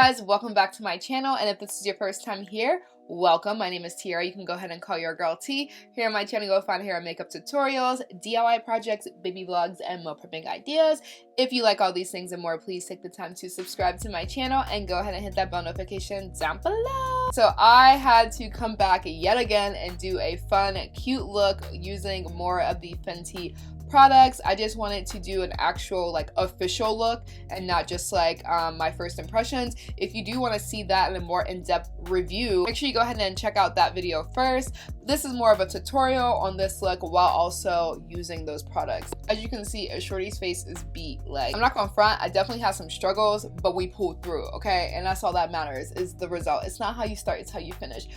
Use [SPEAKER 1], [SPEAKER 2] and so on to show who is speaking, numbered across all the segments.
[SPEAKER 1] guys, welcome back to my channel, and if this is your first time here, welcome. My name is Tierra. You can go ahead and call your girl T. Here on my channel, you'll find hair and makeup tutorials, DIY projects, baby vlogs, and meal prepping ideas. If you like all these things and more, please take the time to subscribe to my channel and go ahead and hit that bell notification down below. So I had to come back yet again and do a fun, cute look using more of the Fenty products. I just wanted to do an actual like official look and not just like my first impressions. If you do want to see that in a more in-depth review, make sure you go ahead and check out that video first. This is more of a tutorial on this look while also using those products. As you can see, a shorty's face is beat. Like, I'm not gonna front, I definitely had some struggles, but we pulled through, okay? And that's all that matters, is the result. It's not how you start, it's how you finish.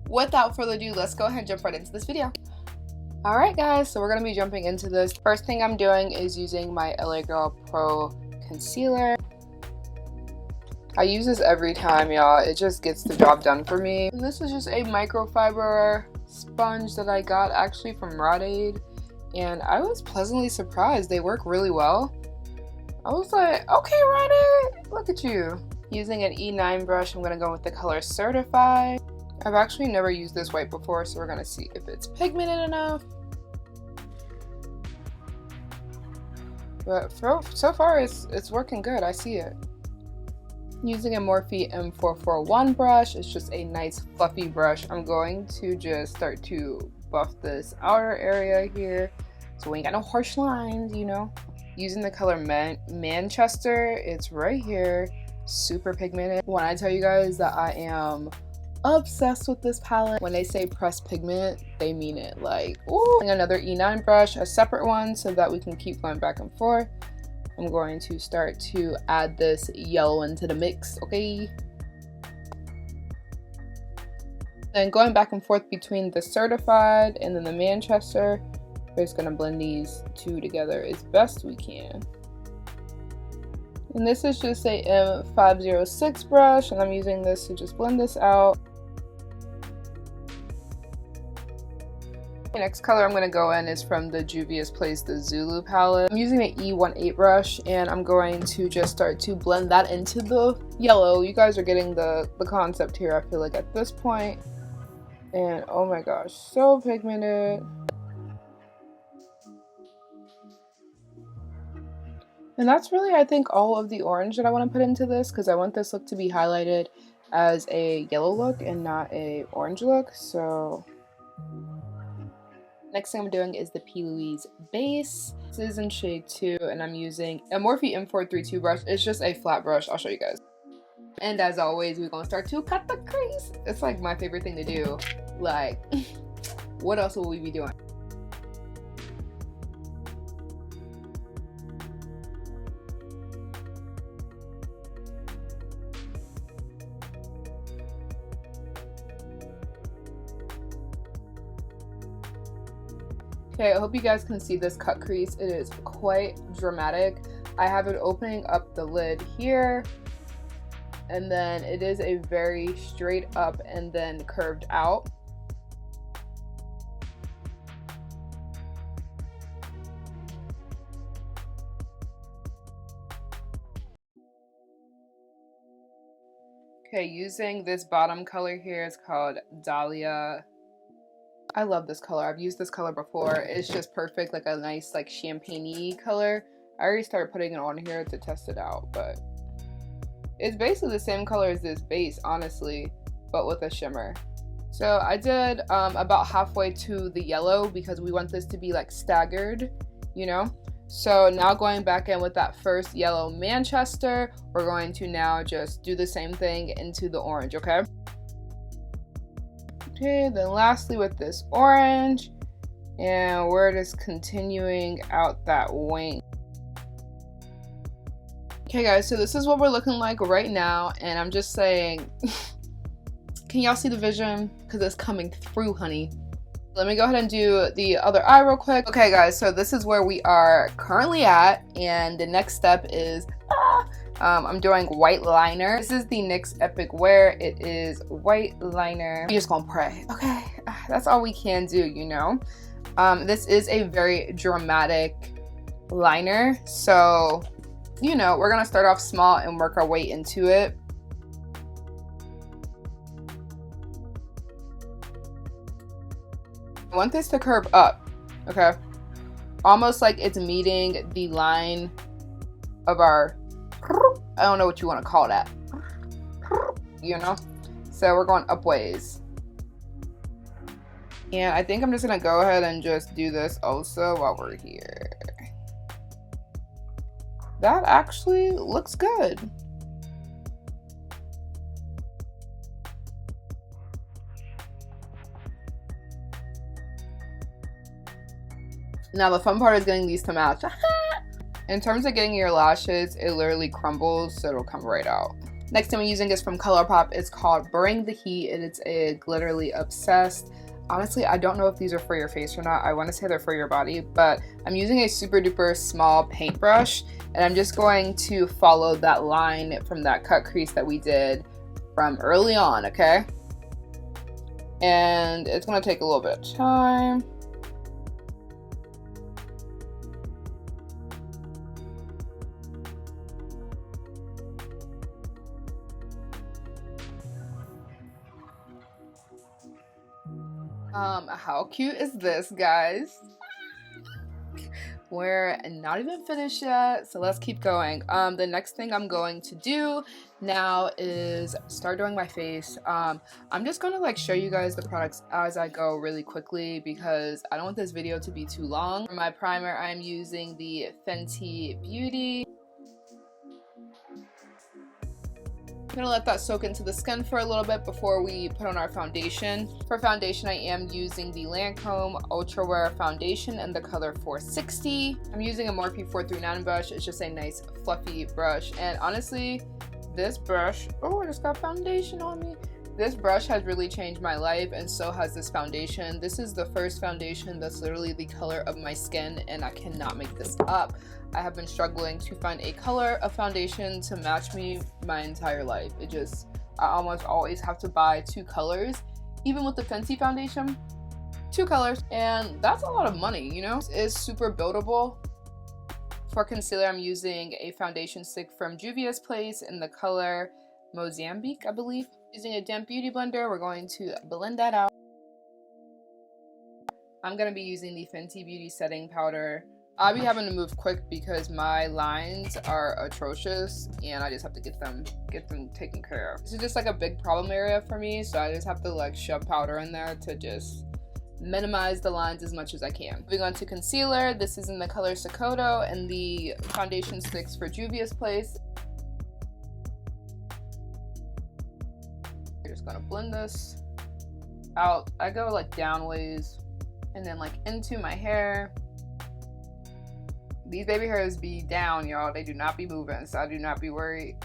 [SPEAKER 1] Without further ado, let's go ahead and jump right into this video. Alright guys, so we're going to be jumping into this. First thing I'm doing is using my LA Girl Pro Concealer. I use this every time, y'all. It just gets the job done for me. And this is just a microfiber sponge that I got actually from Rite Aid. And I was pleasantly surprised. They work really well. I was like, okay Rite Aid, look at you. Using an E9 brush, I'm going to go with the color Certified. I've actually never used this white before, so we're gonna see if it's pigmented enough. But so far, it's working good. I see it. Using a Morphe M441 brush, it's just a nice fluffy brush. I'm going to just start to buff this outer area here, so we ain't got no harsh lines, you know. Using the color Manchester, it's right here, super pigmented. When I tell you guys that I am obsessed with this palette, when they say pressed pigment, they mean it. Like, ooh. Another E9 brush, a separate one, so that we can keep going back and forth. I'm going to start to add this yellow into the mix, okay? Then going back and forth between the Certified and then the Manchester, we're just gonna blend these two together as best we can. And this is just a M506 brush, and I'm using this to just blend this out. The next color I'm going to go in is from the Juvia's Place, the Zulu palette. I'm using an E18 brush, and I'm going to just start to blend that into the yellow. You guys are getting the concept here, I feel like, at this point. And oh my gosh, so pigmented. And that's really, I think, all of the orange that I want to put into this, because I want this look to be highlighted as a yellow look and not a orange look. So next thing I'm doing is the P. Louise base. This is in shade 2, and I'm using a Morphe M432 brush. It's just a flat brush. I'll show you guys. And as always, we're gonna start to cut the crease. It's like my favorite thing to do. Like, what else will we be doing? Okay, I hope you guys can see this cut crease. It is quite dramatic. I have it opening up the lid here, and then it is a very straight up and then curved out. Okay, using this bottom color here, it's called Dahlia. I love this color. I've used this color before. It's just perfect, like a nice like champagne-y color. I already started putting it on here to test it out, but it's basically the same color as this base, honestly, but with a shimmer. So I did about halfway to the yellow because we want this to be like staggered, you know? So now going back in with that first yellow Manchester, we're going to now just do the same thing into the orange, okay? Okay, then lastly with this orange, and we're just continuing out that wing. Okay guys, so this is what we're looking like right now, and I'm just saying, can y'all see the vision? Because it's coming through, honey. Let me go ahead and do the other eye real quick. Okay guys, so this is where we are currently at, and the next step is I'm doing white liner. This is the NYX Epic Wear. It is white liner. We're just gonna pray, okay? That's all we can do, you know? This is a very dramatic liner, so you know, we're gonna start off small and work our way into it. I want this to curve up, okay? Almost like it's meeting the line of our, I don't know what you want to call that, you know? So we're going up ways. And I think I'm just gonna go ahead and just do this also while we're here. That actually looks good. Now the fun part is getting these to match. In terms of getting your lashes, it literally crumbles, so it'll come right out. Next thing I'm using is from ColourPop. It's called Bring the Heat, and it's a glitterly obsessed. Honestly, I don't know if these are for your face or not. I want to say they're for your body, but I'm using a super duper small paintbrush, and I'm just going to follow that line from that cut crease that we did from early on, okay? And it's going to take a little bit of time. How cute is this, guys? We're not even finished yet, so let's keep going. The next thing I'm going to do now is start doing my face. I'm just gonna like show you guys the products as I go really quickly because I don't want this video to be too long. For my primer, I'm using the Fenty Beauty. I'm gonna let that soak into the skin for a little bit before we put on our foundation. For foundation, I am using the Lancome Ultra Wear Foundation in the color 460. I'm using a Morphe 439 brush. It's just a nice fluffy brush. And honestly, this brush, oh, I just got foundation on me. This brush has really changed my life, and so has this foundation. This is the first foundation that's literally the color of my skin, and I cannot make this up. I have been struggling to find a color of foundation to match me my entire life. I almost always have to buy 2 colors. Even with the Fenty foundation, 2 colors, and that's a lot of money, you know? It is super buildable. For concealer, I'm using a foundation stick from Juvia's Place in the color Mozambique, I believe. Using a damp beauty blender, we're going to blend that out. I'm going to be using the Fenty Beauty setting powder. I'll be having to move quick because my lines are atrocious and I just have to get them taken care of. This is just like a big problem area for me, so I just have to like shove powder in there to just minimize the lines as much as I can. Moving on to concealer, this is in the color Sokoto and the foundation sticks for Juvia's Place. You're just gonna blend this out. I go like down ways and then like into my hair. These baby hairs be down, y'all. They do not be moving, so I do not be worried.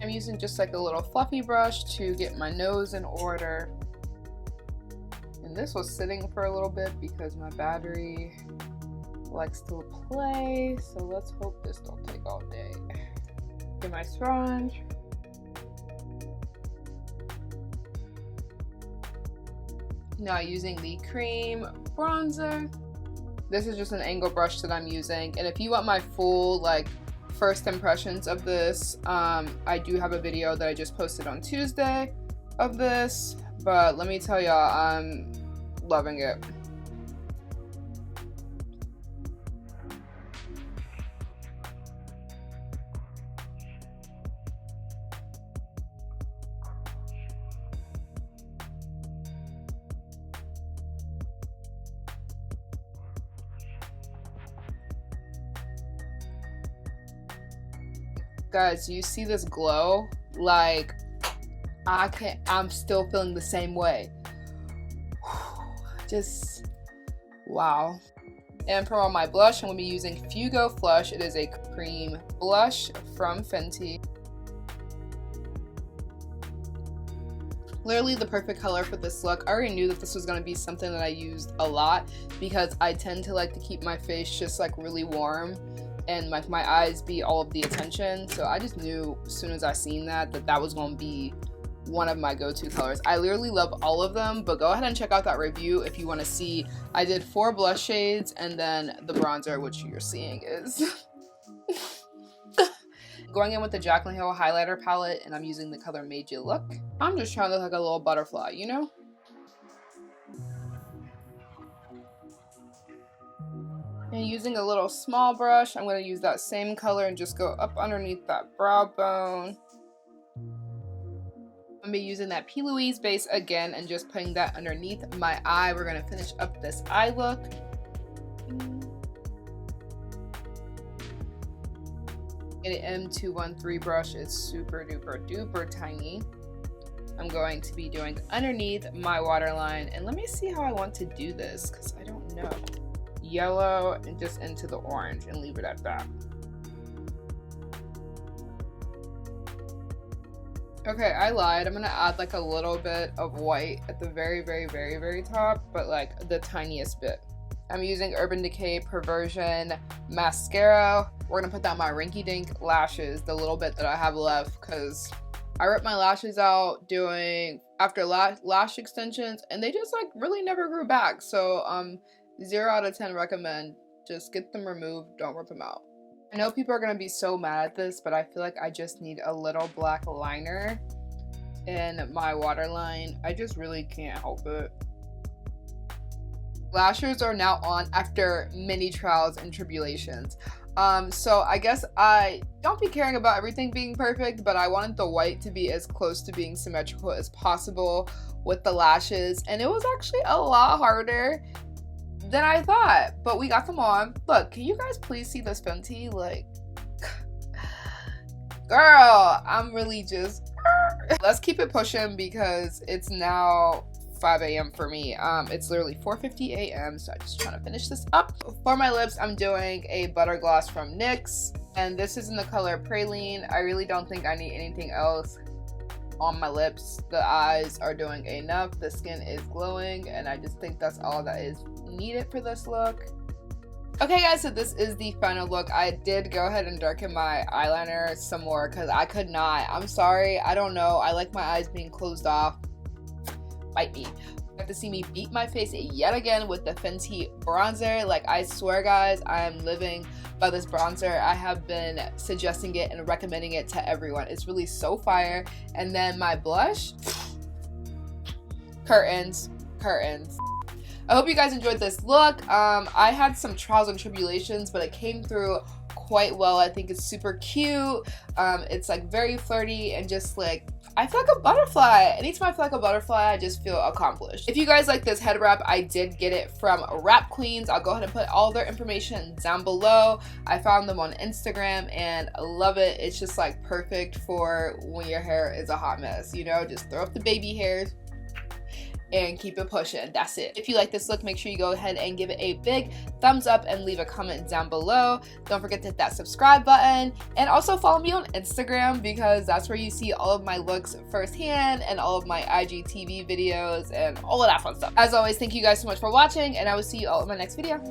[SPEAKER 1] I'm using just like a little fluffy brush to get my nose in order. And this was sitting for a little bit because my battery likes to play. So let's hope this don't take all day. Get my sponge. Now using the cream bronzer. This is just an angle brush that I'm using, and if you want my full like first impressions of this, I do have a video that I just posted on Tuesday of this, but let me tell y'all, I'm loving it. Guys, you see this glow? Like, I'm still feeling the same way. Just, wow. And for all my blush, I'm going to be using Fuego Flush. It is a cream blush from Fenty. Literally the perfect color for this look. I already knew that this was going to be something that I used a lot because I tend to like to keep my face just like really warm and like my eyes be all of the attention, so I just knew as soon as I seen that was going to be one of my go-to colors. I literally love all of them, but go ahead and check out that review if you want to see. I did 4 blush shades and then the bronzer, which you're seeing is Going in with the Jaclyn Hill highlighter palette, and I'm using the color Made You Look. I'm just trying to look like a little butterfly, you know? And using a little small brush, I'm going to use that same color and just go up underneath that brow bone. I'm going to be using that P. Louise base again and just putting that underneath my eye. We're going to finish up this eye look. An M213 brush is super duper duper tiny. I'm going to be doing underneath my waterline, and let me see how I want to do this because I don't know. Yellow and just into the orange and leave it at that. Okay, I lied. I'm gonna add like a little bit of white at the very top, but like the tiniest bit. I'm using Urban Decay Perversion mascara. We're gonna put that on my rinky dink lashes, the little bit that I have left, because I ripped my lashes out doing after lash extensions and they just like really never grew back. So 0 out of 10 recommend. Just get them removed, don't rip them out. I know people are gonna be so mad at this, but I feel like I just need a little black liner in my waterline. I just really can't help it. Lashes are now on after many trials and tribulations. So I guess I don't be caring about everything being perfect, but I wanted the white to be as close to being symmetrical as possible with the lashes, and it was actually a lot harder than I thought, but we got them on. Look, can you guys please see this Fenty? Like, girl, I'm really just let's keep it pushing because it's now 5 a.m. for me. It's literally 4:50 a.m. so I'm just trying to finish this up. For my lips, I'm doing a butter gloss from NYX, and this is in the color Praline. I really don't think I need anything else on my lips. The eyes are doing enough. The skin is glowing, and I just think that's all that is needed for this look. Okay guys, so this is the final look. I did go ahead and darken my eyeliner some more because I could not. I'm sorry, I don't know. I like my eyes being closed off. Bite me. You have to see me beat my face yet again with the Fenty bronzer. Like, I swear guys, I am living by this bronzer. I have been suggesting it and recommending it to everyone. It's really so fire. And then my blush, curtains. I hope you guys enjoyed this look. I had some trials and tribulations, but it came through quite well. I think it's super cute. It's like very flirty and just like, I feel like a butterfly. Anytime I feel like a butterfly, I just feel accomplished. If you guys like this head wrap, I did get it from Wrap Queens. I'll go ahead and put all their information down below. I found them on Instagram and I love it. It's just like perfect for when your hair is a hot mess, you know, just throw up the baby hairs and keep it pushing. That's it. If you like this look, make sure you go ahead and give it a big thumbs up and leave a comment down below. Don't forget to hit that subscribe button, and also follow me on Instagram because that's where you see all of my looks firsthand and all of my IGTV videos and all of that fun stuff. As always, thank you guys so much for watching, and I will see you all in my next video.